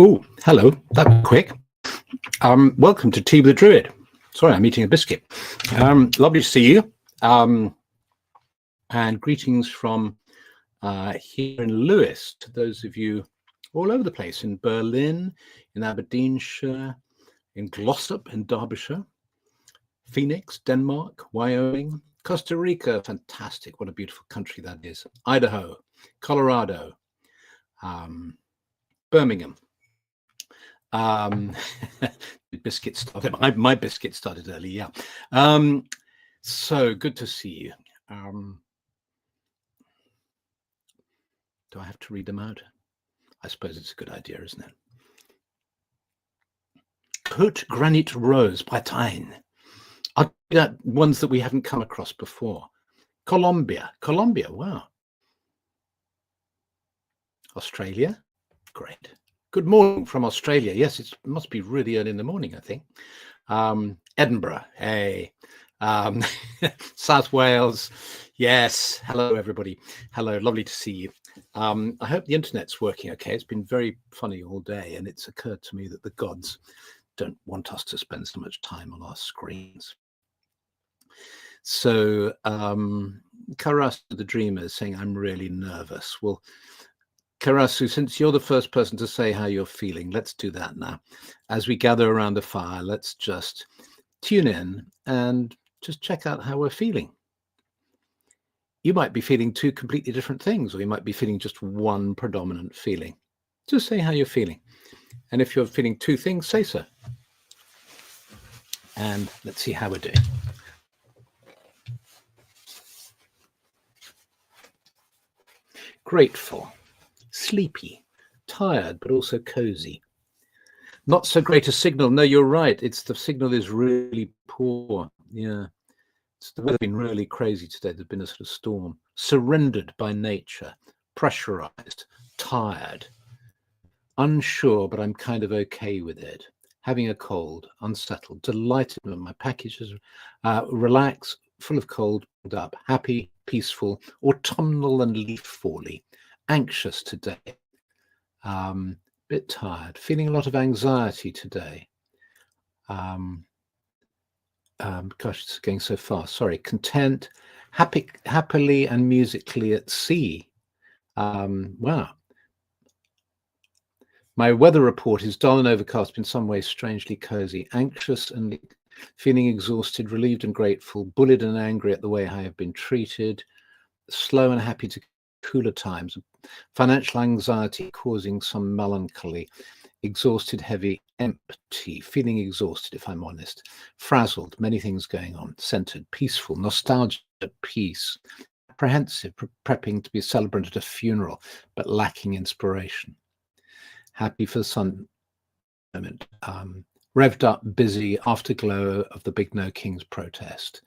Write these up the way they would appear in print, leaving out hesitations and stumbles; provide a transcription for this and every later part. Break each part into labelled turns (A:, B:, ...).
A: Oh, hello. That was quick. Welcome to Tea with the Druid. Sorry, I'm eating a biscuit. Lovely to see you. And greetings from here in Lewis to those of you all over the place, in Berlin, in Aberdeenshire, in Glossop, in Derbyshire, Phoenix, Denmark, Wyoming, Costa Rica. Fantastic. What a beautiful country that is. Idaho, Colorado, Birmingham. Biscuit started. My biscuit started early. Yeah. So good to see you. Do I have to read them out? I suppose it's a good idea, isn't it? Haute Granite Rose by Tyne. Ones that we haven't come across before. Colombia. Wow. Australia. Great. Good morning from Australia. Yes, it must be really early in the morning, I think. Edinburgh. Hey. South Wales. Yes. Hello, everybody. Hello. Lovely to see you. I hope the internet's working okay. It's been very funny all day, and it's occurred to me that the gods don't want us to spend so much time on our screens. So Karasu the Dreamer is saying, I'm really nervous. Well, Karasu, since you're the first person to say how you're feeling, let's do that now. As we gather around the fire, let's just tune in and just check out how we're feeling. You might be feeling two completely different things, or you might be feeling just one predominant feeling. Just say how you're feeling. And if you're feeling two things, say so. And let's see how we're doing. Grateful, sleepy, tired, but also cozy. Not so great a signal. No, you're right. The signal is really poor. Yeah. The weather's been really crazy today. There's been a sort of storm. Surrendered by nature, pressurized, tired, unsure, but I'm kind of okay with it. Having a cold, unsettled, delighted with my packages, relaxed, full of cold, up, happy, peaceful, autumnal and leaf-fally, anxious today, bit tired, feeling a lot of anxiety today. Gosh, it's going so fast. Sorry. Content, happily and musically at sea. Wow. My weather report is dull and overcast, but in some ways strangely cozy. Anxious and feeling exhausted, relieved and grateful, bullied and angry at the way I have been treated, slow and happy to cooler times, financial anxiety causing some melancholy, exhausted, heavy, empty, feeling exhausted, if I'm honest, frazzled, many things going on, centered, peaceful, nostalgia, peace, apprehensive, prepping to be a celebrant at a funeral, but lacking inspiration. Happy for the sun moment, revved up, busy, afterglow of the Big No Kings protest,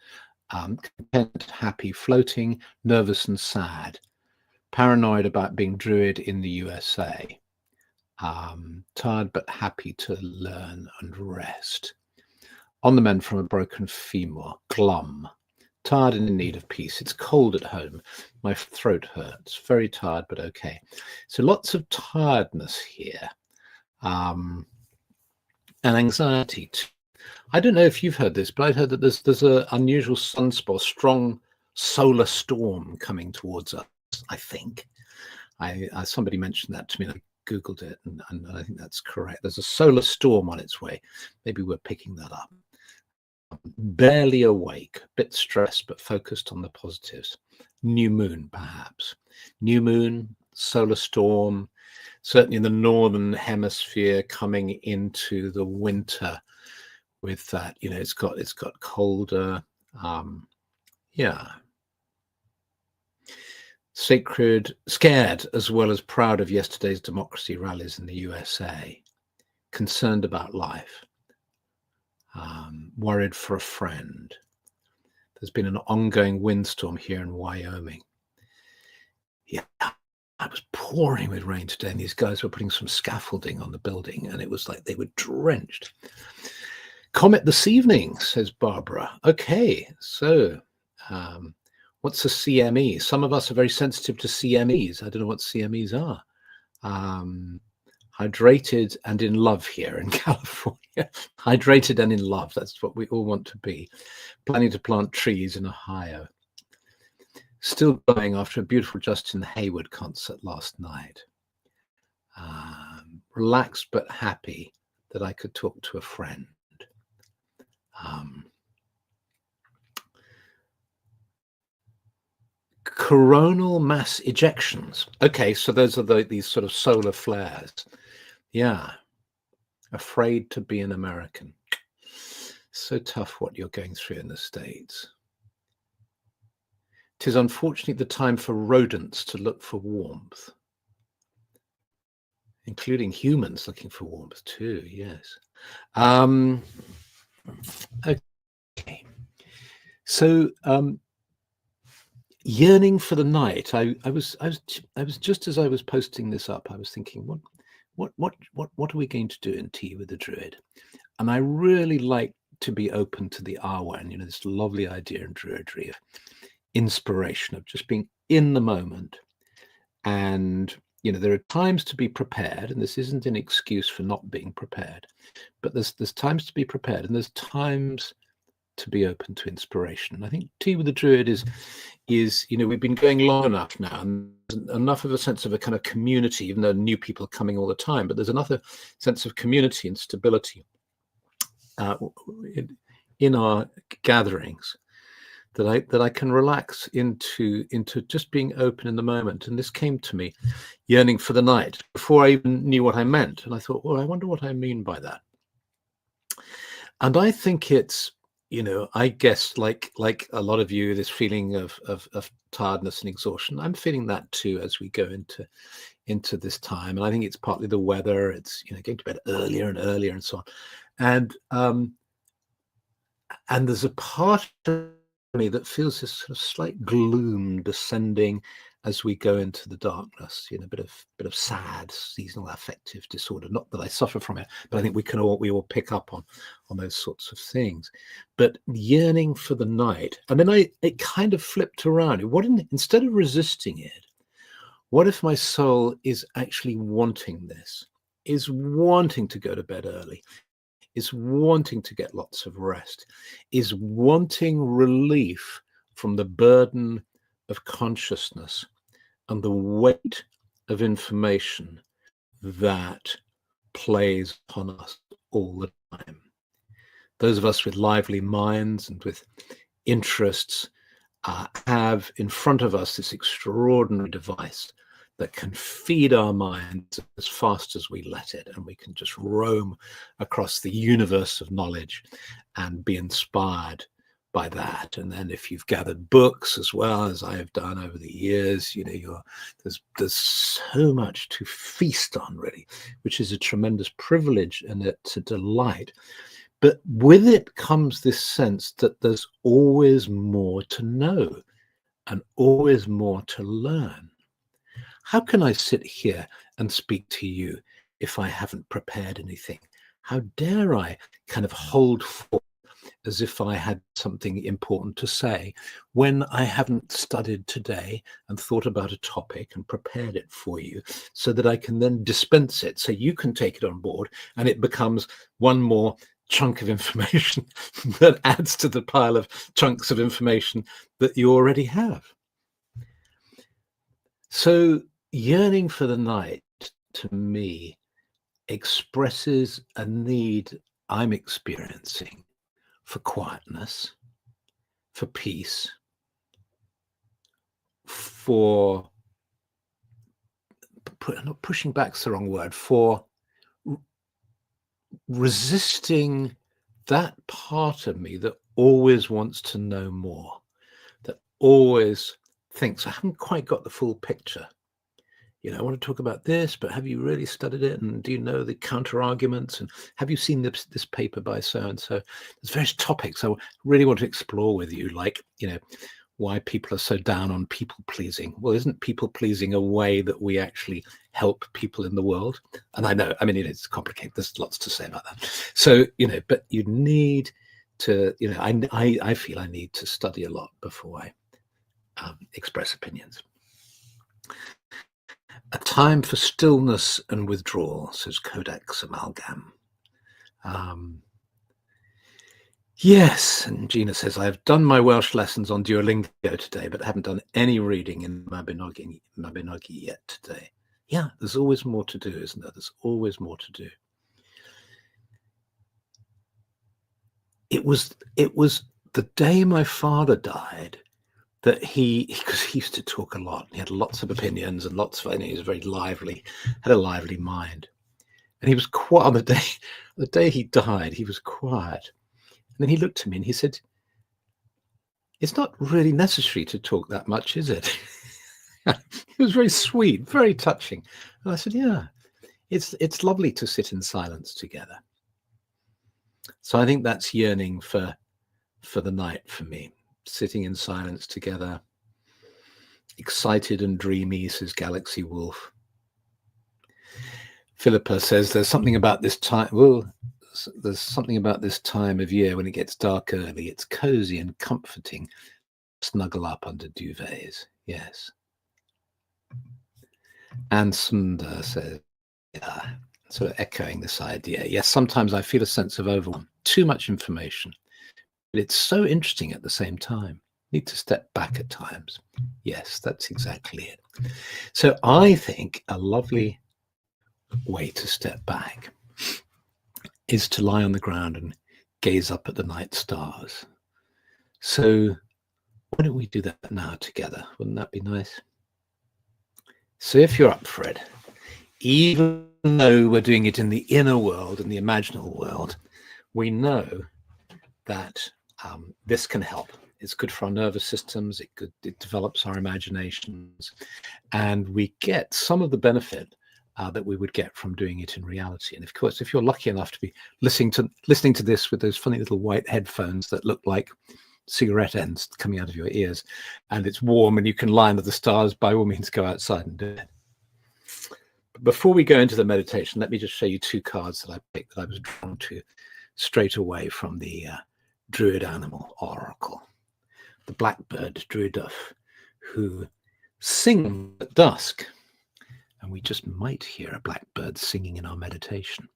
A: content, happy, floating, nervous and sad, paranoid about being Druid in the USA, tired but happy to learn and rest, on the mend from a broken femur, glum, tired and in need of peace. It's cold at home. My throat hurts. Very tired, but okay. So lots of tiredness here, and anxiety too. I don't know if you've heard this, but I've heard that there's an unusual sunspot, strong solar storm coming towards us. I think somebody mentioned that to me. And I googled it, and I think that's correct. There's a solar storm on its way. Maybe we're picking that up. Barely awake, bit stressed, but focused on the positives. New moon, perhaps. New moon, solar storm, certainly in the northern hemisphere, coming into the winter with that. You know, it's got colder. Yeah. Sacred, scared as well as proud of yesterday's democracy rallies in the USA, concerned about life, worried for a friend. There's been an ongoing windstorm here in Wyoming. Yeah, it was pouring with rain today, and these guys were putting some scaffolding on the building, and it was like they were drenched. Comet this evening, says Barbara. Okay, so what's a CME? Some of us are very sensitive to CMEs. I don't know what CMEs are. Hydrated and in love here in California. Hydrated and in love. That's what we all want to be. Planning to plant trees in Ohio. Still going after a beautiful Justin Hayward concert last night. Relaxed but happy that I could talk to a friend. Coronal mass ejections. Okay, so those are these sort of solar flares. Yeah. Afraid to be an American. So tough what you're going through in the States. 'Tis unfortunately the time for rodents to look for warmth, including humans looking for warmth too. Yes. Okay. So yearning for the night. I was just, as I was posting this up, I was thinking, what are we going to do in Tea with the Druid? And I really like to be open to the Arwen, you know, this lovely idea in Druidry of inspiration, of just being in the moment. And, you know, there are times to be prepared, and this isn't an excuse for not being prepared, but there's times to be prepared, and there's times to be open to inspiration. And I think Tea with the Druid is, you know, we've been going long enough now, and enough of a sense of a kind of community, even though new people are coming all the time, but there's another sense of community and stability in our gatherings that I can relax into just being open in the moment. And this came to me, yearning for the night, before I even knew what I meant. And I thought, well, I wonder what I mean by that. And I think it's, you know, I guess like a lot of you, this feeling of tiredness and exhaustion. I'm feeling that too as we go into this time. And I think it's partly the weather. It's, you know, getting to bed earlier and earlier and so on. And there's a part of me that feels this sort of slight gloom descending as we go into the darkness, you know, a bit of sad seasonal affective disorder. Not that I suffer from it, but I think we all pick up on those sorts of things. But yearning for the night, and then it kind of flipped around. Instead of resisting it, what if my soul is actually wanting this, is wanting to go to bed early, is wanting to get lots of rest, is wanting relief from the burden of consciousness and the weight of information that plays upon us all the time. Those of us with lively minds and with interests have in front of us this extraordinary device that can feed our minds as fast as we let it, and we can just roam across the universe of knowledge and be inspired by that. And then if you've gathered books as well as I have done over the years, you know, there's so much to feast on, really, which is a tremendous privilege and it's a delight. But with it comes this sense that there's always more to know and always more to learn. How can I sit here and speak to you if I haven't prepared anything? How dare I kind of hold forth as if I had something important to say when I haven't studied today and thought about a topic and prepared it for you so that I can then dispense it so you can take it on board and it becomes one more chunk of information that adds to the pile of chunks of information that you already have. So yearning for the night, to me, expresses a need I'm experiencing for quietness, for peace, for not pushing back's the wrong word, for resisting that part of me that always wants to know more, that always thinks I haven't quite got the full picture. I want to talk about this, but have you really studied it? And do you know the counter arguments? And have you seen this paper by so and so? There's various topics I really want to explore with you, like why people are so down on people pleasing. Well, isn't people pleasing a way that we actually help people in the world? And I know, it's complicated. There's lots to say about that. So but you need to, I feel I need to study a lot before I express opinions. A time for stillness and withdrawal, says Codex Amalgam. Yes, and Gina says, I've done my Welsh lessons on Duolingo today, but haven't done any reading in Mabinogi yet today. Yeah, there's always more to do, isn't there? There's always more to do. It was the day my father died that because he used to talk a lot. He had lots of opinions and he was very lively, had a lively mind. And he was quiet on the day he died, he was quiet. And then he looked at me and he said, it's not really necessary to talk that much, is it? It was very sweet, very touching. And I said, yeah, it's lovely to sit in silence together. So I think that's yearning for the night for me. Sitting in silence together, excited and dreamy, says Galaxy Wolf. Philippa says there's something about this time. Well, there's something about this time of year when it gets dark early. It's cozy and comforting. Snuggle up under duvets. Yes. And Sunda says, yeah, sort of echoing this idea. Yes, sometimes I feel a sense of overwhelm. Too much information. But it's so interesting at the same time. Need to step back at times. Yes, that's exactly it. So I think a lovely way to step back is to lie on the ground and gaze up at the night stars. So why don't we do that now together? Wouldn't that be nice? So if you're up for it, even though we're doing it in the inner world, in the imaginal world, we know that this can help. It's good for our nervous systems. It develops our imaginations, and we get some of the benefit that we would get from doing it in reality. And of course, if you're lucky enough to be listening to this with those funny little white headphones that look like cigarette ends coming out of your ears, and it's warm and you can lie under the stars, by all means go outside and do it. But before we go into the meditation, let me just show you two cards that I picked that I was drawn to straight away from the Druid Animal Oracle. The blackbird Druiduf, who sing at dusk. And we just might hear a blackbird singing in our meditation.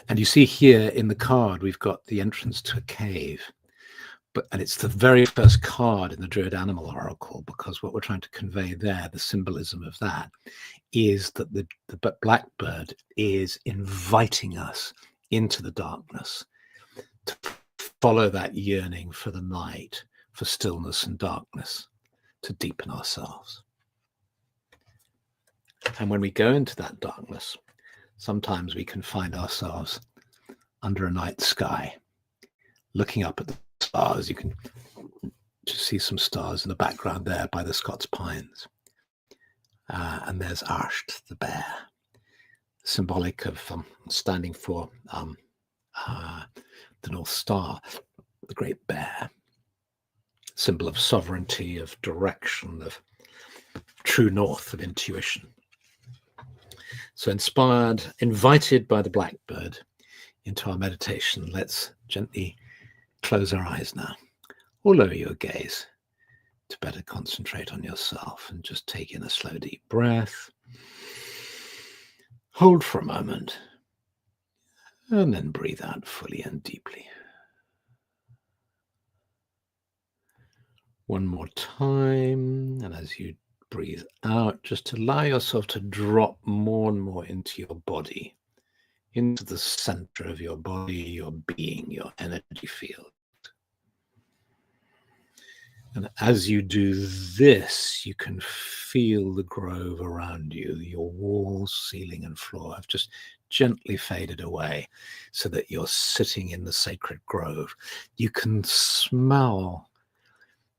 A: And you see here in the card, we've got the entrance to a cave. And it's the very first card in the Druid Animal Oracle, because what we're trying to convey there, the symbolism of that, is that the blackbird is inviting us into the darkness to follow that yearning for the night, for stillness and darkness, to deepen ourselves. And when we go into that darkness, sometimes we can find ourselves under a night sky, looking up at the stars. You can just see some stars in the background there by the Scots pines. And there's Arsht, the bear, symbolic of standing for the North Star, the great bear, symbol of sovereignty, of direction, of true north, of intuition. So invited by the blackbird into our meditation, let's gently close our eyes now, or lower your gaze to better concentrate on yourself, and just take in a slow, deep breath. Hold for a moment, and then breathe out fully and deeply. One more time, and as you breathe out, just allow yourself to drop more and more into your body, into the center of your body, your being, your energy field. And as you do this, you can feel the grove around you. Your walls, ceiling, and floor have just gently faded away so that you're sitting in the sacred grove. You can smell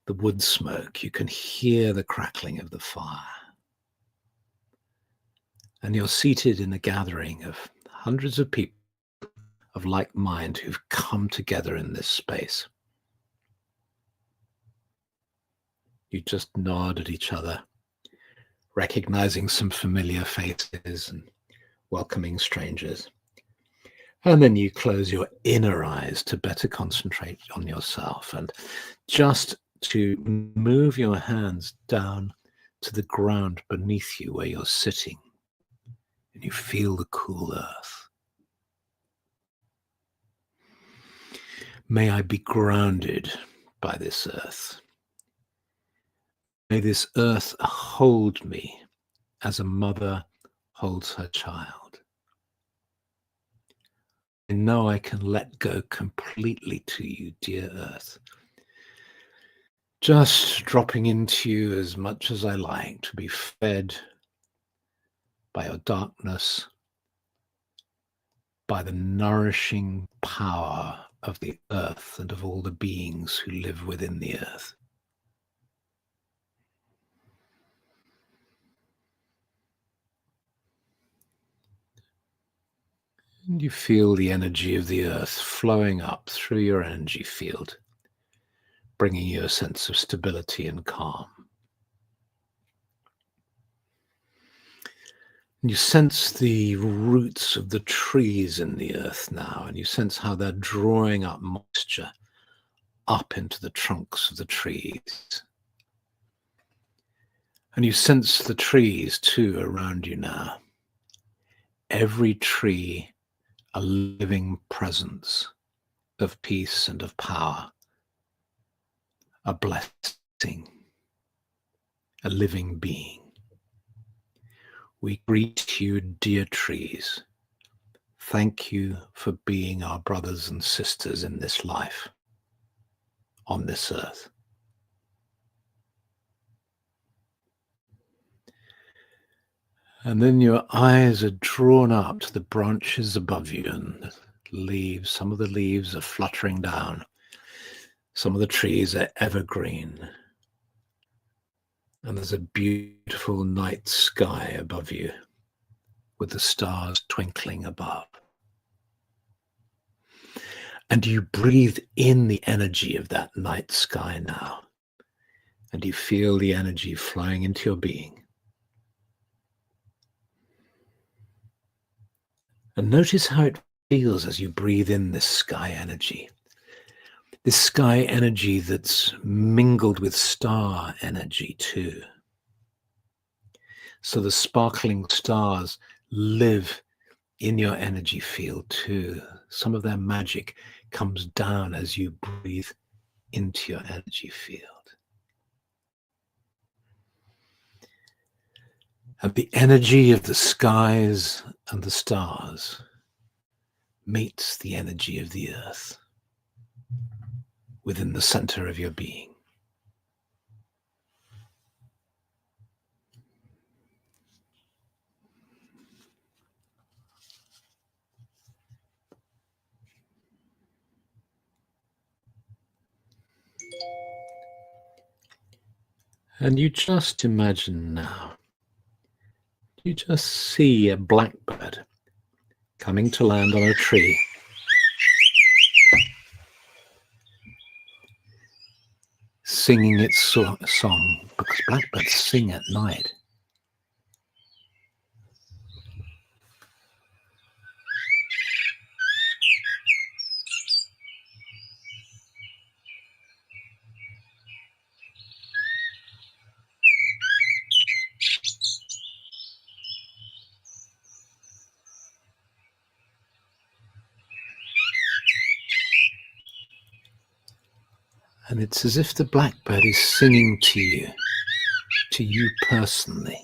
A: the wood smoke. You can hear the crackling of the fire. And you're seated in a gathering of hundreds of people of like mind who've come together in this space. You just nod at each other, recognizing some familiar faces and welcoming strangers. And then you close your inner eyes to better concentrate on yourself and just to move your hands down to the ground beneath you where you're sitting. And you feel the cool earth. May I be grounded by this earth. May this earth hold me as a mother holds her child. I know I can let go completely to you, dear earth. Just dropping into you as much as I like to be fed by your darkness, by the nourishing power of the earth and of all the beings who live within the earth. And you feel the energy of the earth flowing up through your energy field, bringing you a sense of stability and calm. And you sense the roots of the trees in the earth now, and you sense how they're drawing up moisture up into the trunks of the trees. And you sense the trees too around you now. Every tree a living presence of peace and of power, a blessing, a living being. We greet you, dear trees. Thank you for being our brothers and sisters in this life, on this earth. And then your eyes are drawn up to the branches above you, and the leaves, some of the leaves are fluttering down. Some of the trees are evergreen. And there's a beautiful night sky above you with the stars twinkling above. And you breathe in the energy of that night sky now. And you feel the energy flowing into your being. And notice how it feels as you breathe in this sky energy. This sky energy that's mingled with star energy too. So the sparkling stars live in your energy field too. Some of their magic comes down as you breathe into your energy field. And the energy of the skies and the stars meets the energy of the earth within the center of your being. And you just imagine now, you just see a blackbird coming to land on a tree. Singing its song, because blackbirds sing at night. And it's as if the blackbird is singing to you personally.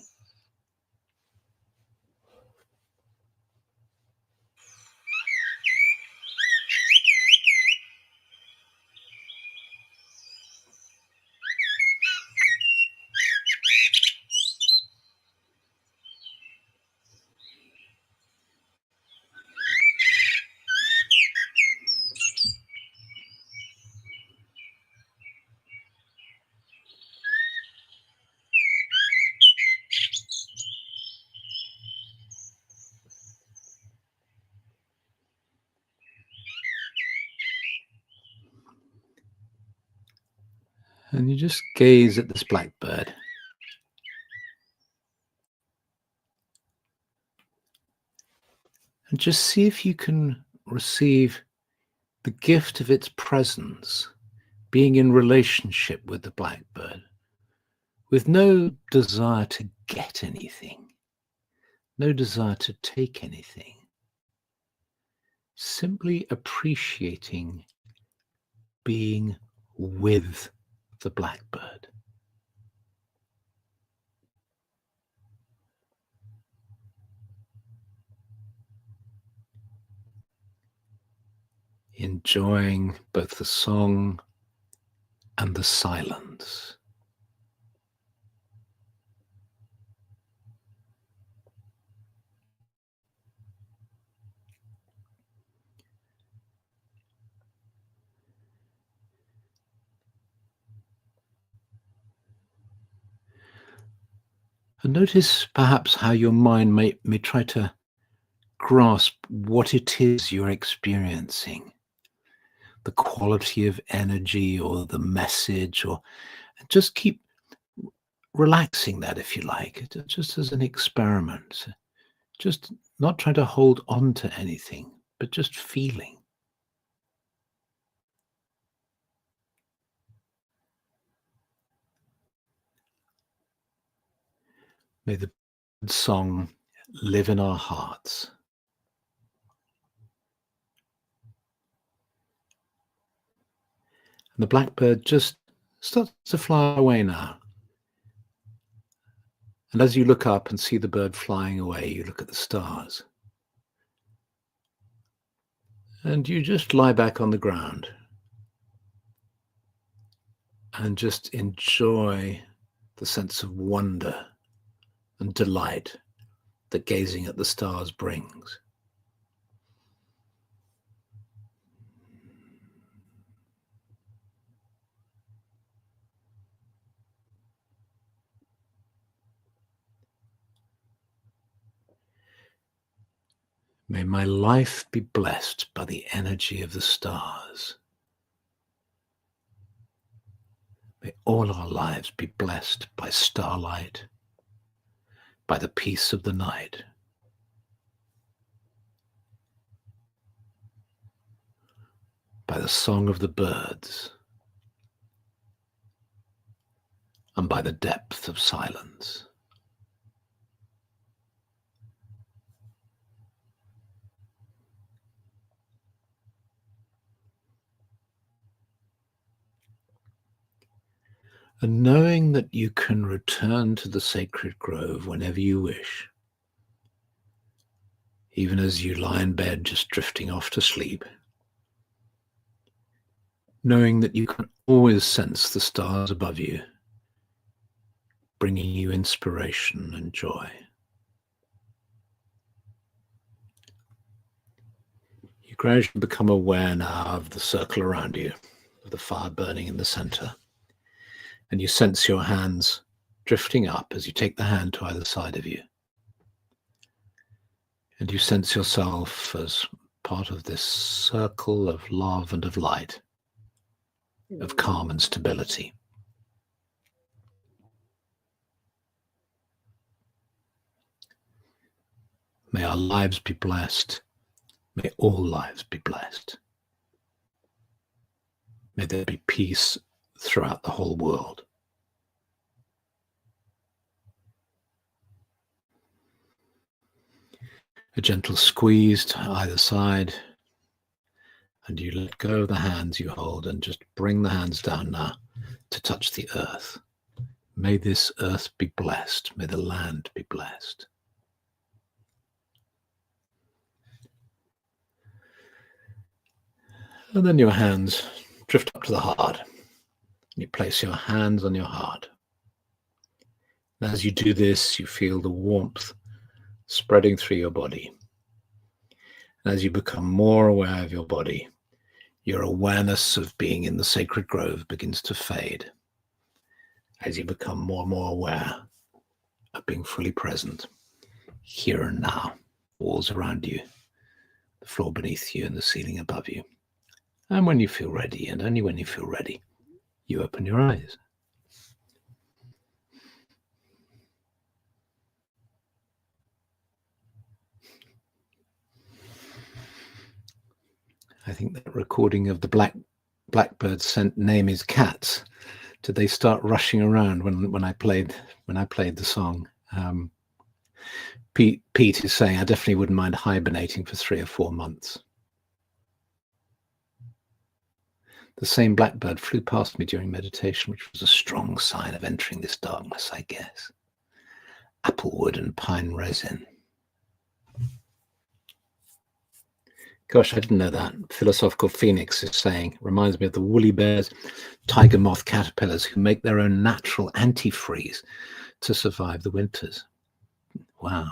A: And you just gaze at this blackbird. And just see if you can receive the gift of its presence, being in relationship with the blackbird, with no desire to get anything, no desire to take anything, simply appreciating being with the blackbird. Enjoying both the song and the silence. And notice perhaps how your mind may try to grasp what it is you're experiencing, the quality of energy or the message, or just keep relaxing that, if you like, just as an experiment, just not trying to hold on to anything, but just feeling. May the song live in our hearts. And the blackbird just starts to fly away now. And as you look up and see the bird flying away, you look at the stars. And you just lie back on the ground and just enjoy the sense of wonder and delight that gazing at the stars brings. May my life be blessed by the energy of the stars. May all our lives be blessed by starlight, by the peace of the night, by the song of the birds, and by the depth of silence. And knowing that you can return to the sacred grove whenever you wish, even as you lie in bed just drifting off to sleep, knowing that you can always sense the stars above you, bringing you inspiration and joy. You gradually become aware now of the circle around you, of the fire burning in the center. And you sense your hands drifting up as you take the hand to either side of you. And you sense yourself as part of this circle of love and of light, of calm and stability. May our lives be blessed. May all lives be blessed. May there be peace throughout the whole world. A gentle squeeze to either side, and you let go of the hands you hold and just bring the hands down now to touch the earth. May this earth be blessed. May the land be blessed. And then your hands drift up to the heart. You place your hands on your heart. And as you do this, you feel the warmth spreading through your body. And as you become more aware of your body, your awareness of being in the sacred grove begins to fade. As you become more and more aware of being fully present, here and now, walls around you, the floor beneath you, and the ceiling above you. And when you feel ready, and only when you feel ready, you open your eyes. I think that recording of the blackbird sent name is cats. Did they start rushing around when I played the song? Pete is saying I definitely wouldn't mind hibernating for 3 or 4 months. The same blackbird flew past me during meditation, which was a strong sign of entering this darkness, I guess. Applewood and pine resin. Gosh, I didn't know that. Philosophical Phoenix is saying, reminds me of the woolly bears, tiger moth caterpillars who make their own natural antifreeze to survive the winters. Wow.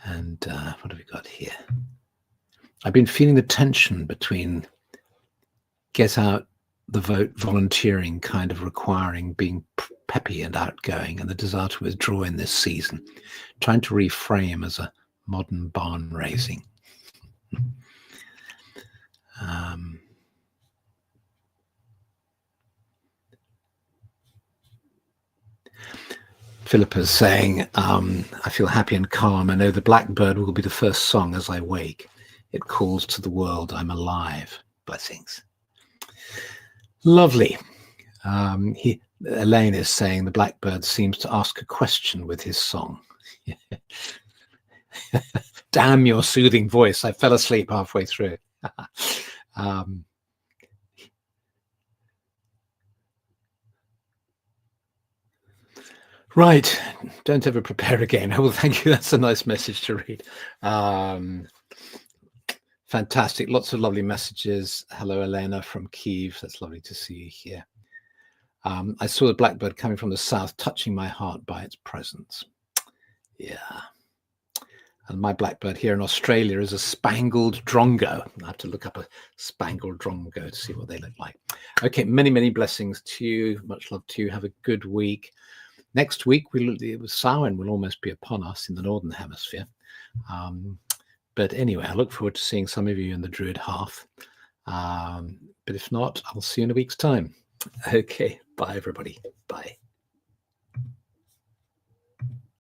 A: And what have we got here? I've been feeling the tension between get out the vote volunteering kind of requiring being peppy and outgoing and the desire to withdraw in this season, trying to reframe as a modern barn raising. Philippa's saying, I feel happy and calm. I know the blackbird will be the first song as I wake. It calls to the world, I'm alive. Blessings. Lovely. Elaine is saying the blackbird seems to ask a question with his song. Damn your soothing voice. I fell asleep halfway through. Right. Don't ever prepare again. Well, thank you. That's a nice message to read. Fantastic. Lots of lovely messages. Hello, Elena from Kyiv. That's lovely to see you here. I saw the blackbird coming from the south, touching my heart by its presence. Yeah. And my blackbird here in Australia is a spangled drongo. I have to look up a spangled drongo to see what they look like. Okay, many, many blessings to you. Much love to you. Have a good week. Next week, Samhain will almost be upon us in the Northern Hemisphere. But anyway, I look forward to seeing some of you in the Druid Hearth. But if not, I'll see you in a week's time. Okay, bye, everybody. Bye.